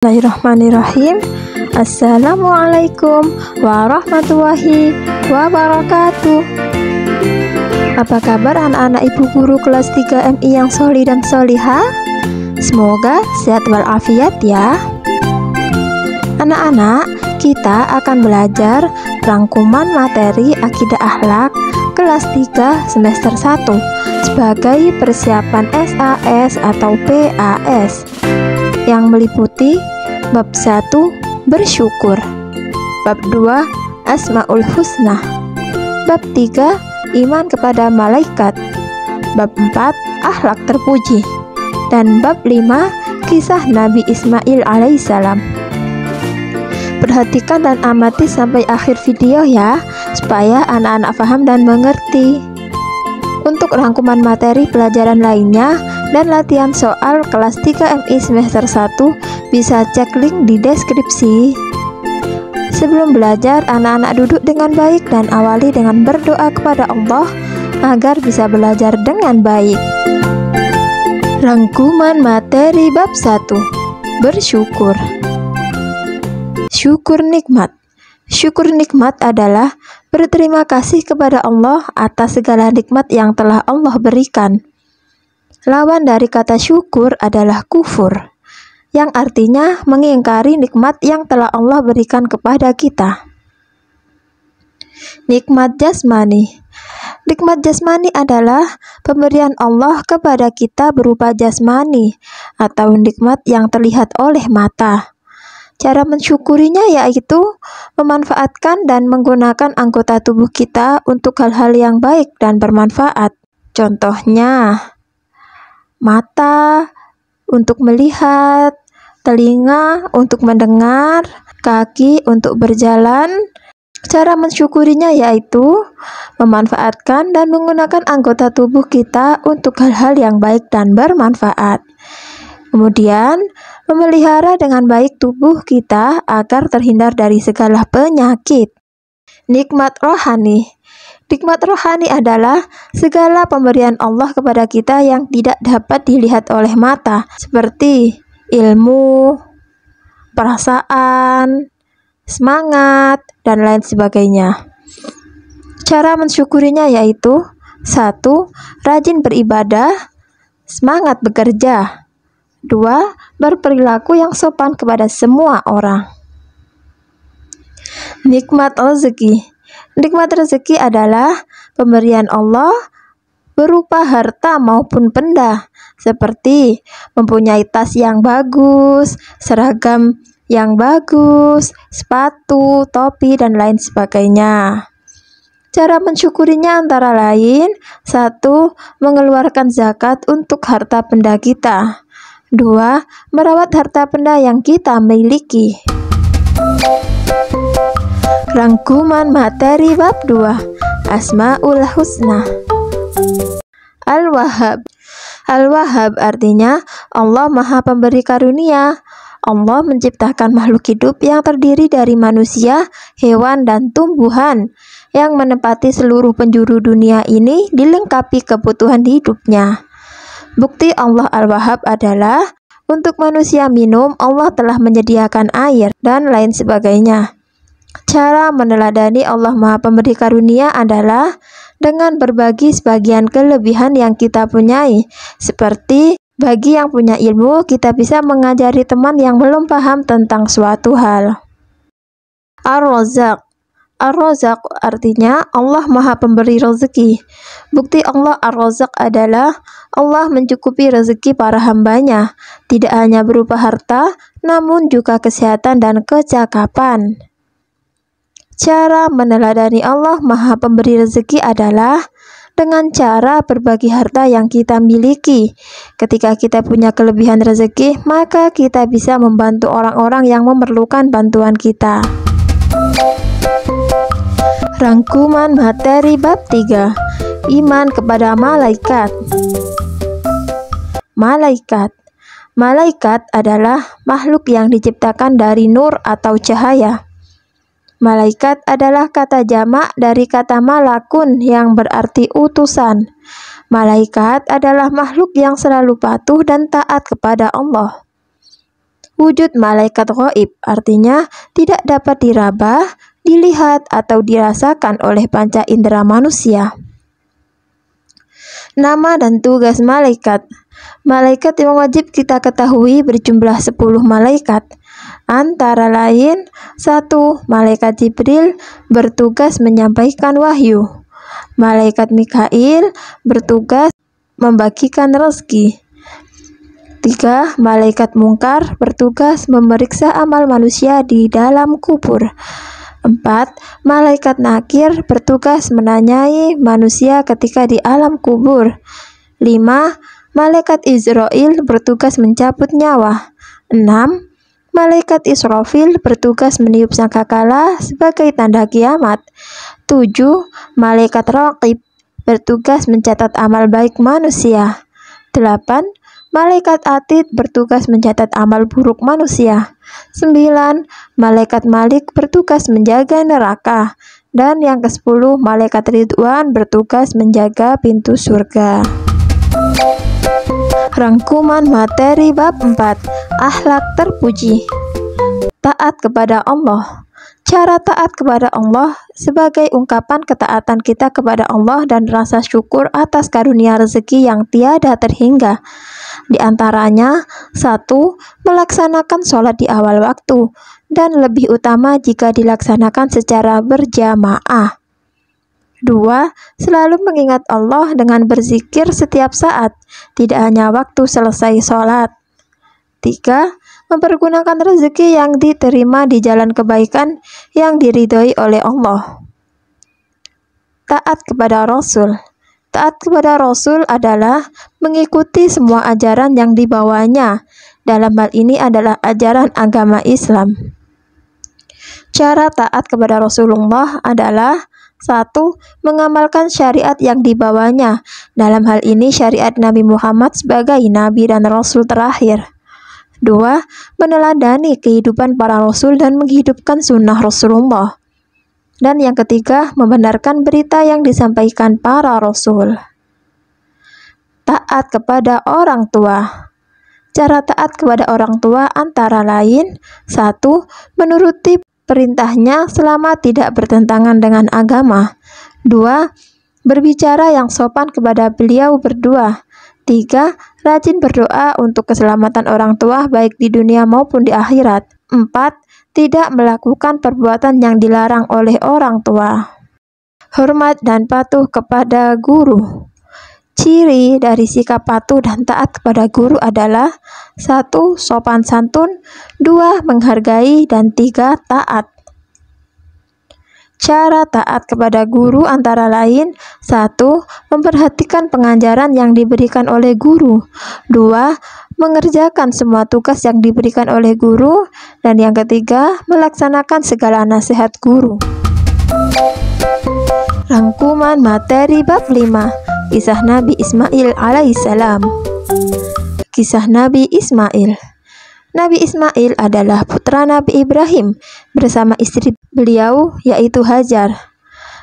Bismillahirrahmanirrahim. Assalamualaikum warahmatullahi wabarakatuh. Apa kabar anak-anak ibu guru kelas 3 MI yang sholih dan sholihah? Semoga sehat walafiat ya. Anak-anak, kita akan belajar rangkuman materi akidah akhlak kelas 3 semester 1 sebagai persiapan SAS atau PAS yang meliputi bab 1 bersyukur, bab 2 Asmaul Husna, bab 3 iman kepada malaikat, bab 4 akhlak terpuji, dan bab 5 kisah Nabi Ismail alaihissalam. Perhatikan dan amati sampai akhir video ya, supaya anak-anak paham dan mengerti. Untuk rangkuman materi pelajaran lainnya dan latihan soal kelas 3 MI semester 1 bisa cek link di deskripsi. Sebelum belajar, anak-anak duduk dengan baik dan awali dengan berdoa kepada Allah agar bisa belajar dengan baik. Rangkuman materi bab 1 bersyukur. Syukur nikmat. Syukur nikmat adalah berterima kasih kepada Allah atas segala nikmat yang telah Allah berikan. Lawan dari kata syukur adalah kufur, yang artinya mengingkari nikmat yang telah Allah berikan kepada kita. Nikmat jasmani. Nikmat jasmani adalah pemberian Allah kepada kita berupa jasmani atau nikmat yang terlihat oleh mata. Cara mensyukurinya yaitu memanfaatkan dan menggunakan anggota tubuh kita untuk hal-hal yang baik dan bermanfaat. Contohnya, mata untuk melihat, telinga untuk mendengar, kaki untuk berjalan. Cara mensyukurinya yaitu memanfaatkan dan menggunakan anggota tubuh kita untuk hal-hal yang baik dan bermanfaat. Kemudian, memelihara dengan baik tubuh kita agar terhindar dari segala penyakit. Nikmat rohani. Nikmat rohani adalah segala pemberian Allah kepada kita yang tidak dapat dilihat oleh mata, seperti ilmu, perasaan, semangat, dan lain sebagainya. Cara mensyukurinya yaitu 1. Rajin beribadah, semangat bekerja. 2. Berperilaku yang sopan kepada semua orang. Nikmat rezeki. Nikmat rezeki adalah pemberian Allah berupa harta maupun benda, seperti mempunyai tas yang bagus, seragam yang bagus, sepatu, topi, dan lain sebagainya. Cara mensyukurinya antara lain 1. Mengeluarkan zakat untuk harta benda kita. 2. Merawat harta benda yang kita miliki. Rangkuman materi bab 2 Asmaul Husna. Al-Wahhab. Al-Wahhab artinya Allah Maha Pemberi Karunia. Allah menciptakan makhluk hidup yang terdiri dari manusia, hewan, dan tumbuhan yang menempati seluruh penjuru dunia ini dilengkapi kebutuhan hidupnya. Bukti Allah Al-Wahhab adalah untuk manusia minum, Allah telah menyediakan air, dan lain sebagainya. Cara meneladani Allah Maha Pemberi Karunia adalah dengan berbagi sebagian kelebihan yang kita punyai. Seperti bagi yang punya ilmu, kita bisa mengajari teman yang belum paham tentang suatu hal. Ar-Razzaq. Ar-Razzaq artinya Allah Maha Pemberi rezeki. Bukti Allah Ar-Razzaq adalah Allah mencukupi rezeki para hambanya, tidak hanya berupa harta, namun juga kesehatan dan kecakapan. Cara meneladani Allah Maha Pemberi rezeki adalah dengan cara berbagi harta yang kita miliki. Ketika kita punya kelebihan rezeki, maka kita bisa membantu orang-orang yang memerlukan bantuan kita. Rangkuman materi bab 3 Iman kepada malaikat. Malaikat. Malaikat adalah makhluk yang diciptakan dari nur atau cahaya. Malaikat adalah kata jamak dari kata malakun yang berarti utusan. Malaikat adalah makhluk yang selalu patuh dan taat kepada Allah. wujud malaikat ghaib, artinya tidak dapat diraba, dilihat, atau dirasakan oleh panca indera manusia. Nama dan tugas malaikat. Malaikat yang wajib kita ketahui berjumlah 10 malaikat. Antara lain, 1. Malaikat Jibril bertugas menyampaikan wahyu. Malaikat Mikail bertugas membagikan rezeki. 3. Malaikat Mungkar bertugas memeriksa amal manusia di dalam kubur. 4. Malaikat Nakir bertugas menanyai manusia ketika di alam kubur. 5. Malaikat Israil bertugas mencabut nyawa. 6. Malaikat Israfil bertugas meniup sangkakala sebagai tanda kiamat. 7. Malaikat Raqib bertugas mencatat amal baik manusia. 8. Malaikat Atid bertugas mencatat amal buruk manusia. 9. Malaikat Malik bertugas menjaga neraka. Dan yang ke-10, Malaikat Ridwan bertugas menjaga pintu surga. Rangkuman materi bab 4. Akhlak terpuji. Taat kepada Allah. Cara taat kepada Allah sebagai ungkapan ketaatan kita kepada Allah dan rasa syukur atas karunia rezeki yang tiada terhingga. Di antaranya, 1. Melaksanakan sholat di awal waktu, dan lebih utama jika dilaksanakan secara berjamaah. 2. Selalu mengingat Allah dengan berzikir setiap saat, tidak hanya waktu selesai sholat. 3. Mempergunakan rezeki yang diterima di jalan kebaikan yang diridhoi oleh Allah. Taat kepada Rasul. Taat kepada Rasul adalah mengikuti semua ajaran yang dibawanya. Dalam hal ini adalah ajaran agama Islam. Cara taat kepada Rasulullah adalah 1. Mengamalkan syariat yang dibawanya. Dalam hal ini syariat Nabi Muhammad sebagai Nabi dan Rasul terakhir. 2. Meneladani kehidupan para Rasul dan menghidupkan sunnah Rasulullah. Dan yang ketiga, membenarkan berita yang disampaikan para Rasul. Taat kepada orang tua. Cara taat kepada orang tua antara lain, 1. Menuruti perintahnya selama tidak bertentangan dengan agama. 2. Berbicara yang sopan kepada beliau berdua. 3. Rajin berdoa untuk keselamatan orang tua baik di dunia maupun di akhirat. 4. Tidak melakukan perbuatan yang dilarang oleh orang tua. Hormat dan patuh kepada guru. Ciri dari sikap patuh dan taat kepada guru adalah 1. Sopan santun, 2. Menghargai, dan 3. Taat. Cara taat kepada guru antara lain, 1. Memperhatikan pengajaran yang diberikan oleh guru. 2. Mengerjakan semua tugas yang diberikan oleh guru. Dan yang ketiga, melaksanakan segala nasihat guru. Rangkuman materi bab 5. Kisah Nabi Ismail alaihissalam. Kisah Nabi Ismail. Nabi Ismail adalah putra Nabi Ibrahim bersama istri beliau yaitu Hajar.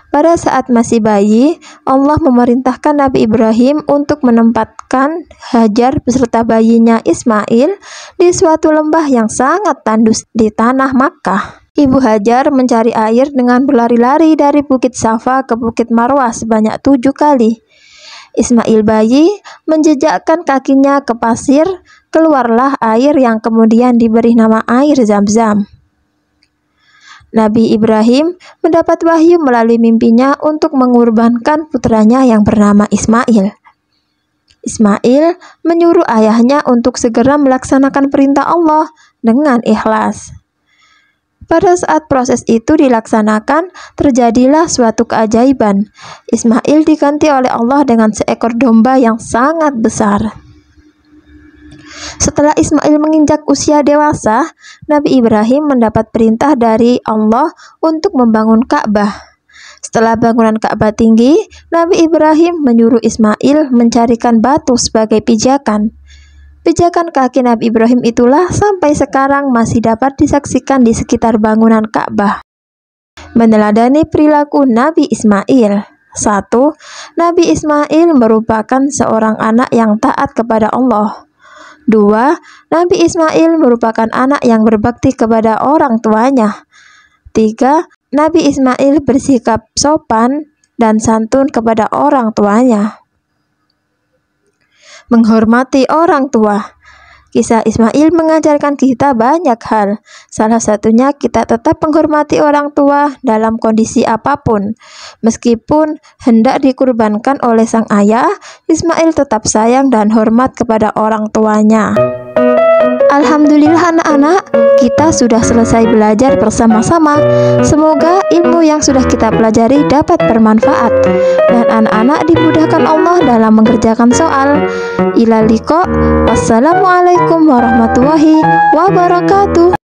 Pada saat masih bayi, Allah memerintahkan Nabi Ibrahim untuk menempatkan Hajar beserta bayinya Ismail di suatu lembah yang sangat tandus di tanah Makkah. Ibu Hajar mencari air dengan berlari-lari dari Bukit Safa ke Bukit Marwah sebanyak 7 kali. Ismail bayi menjejakkan kakinya ke pasir, keluarlah air yang kemudian diberi nama air Zam-Zam. Nabi Ibrahim mendapat wahyu melalui mimpinya untuk mengorbankan putranya yang bernama Ismail. Ismail menyuruh ayahnya untuk segera melaksanakan perintah Allah dengan ikhlas. Pada saat proses itu dilaksanakan, terjadilah suatu keajaiban. Ismail diganti oleh Allah dengan seekor domba yang sangat besar. Setelah Ismail menginjak usia dewasa, Nabi Ibrahim mendapat perintah dari Allah untuk membangun Ka'bah. Setelah bangunan Ka'bah tinggi, Nabi Ibrahim menyuruh Ismail mencarikan batu sebagai pijakan. Pijakan kaki Nabi Ibrahim itulah sampai sekarang masih dapat disaksikan di sekitar bangunan Ka'bah. Meneladani perilaku Nabi Ismail. 1. Nabi Ismail merupakan seorang anak yang taat kepada Allah. 2. Nabi Ismail merupakan anak yang berbakti kepada orang tuanya. 3. Nabi Ismail bersikap sopan dan santun kepada orang tuanya. Menghormati orang tua. Kisah Ismail mengajarkan kita banyak hal. Salah satunya kita tetap menghormati orang tua dalam kondisi apapun. Meskipun hendak dikurbankan oleh sang ayah, Ismail tetap sayang dan hormat kepada orang tuanya. Alhamdulillah anak-anak, kita sudah selesai belajar bersama-sama. Semoga ilmu yang sudah kita pelajari dapat bermanfaat dan anak-anak dimudahkan Allah dalam mengerjakan soal. Ilal liqa. Wassalamualaikum warahmatullahi wabarakatuh.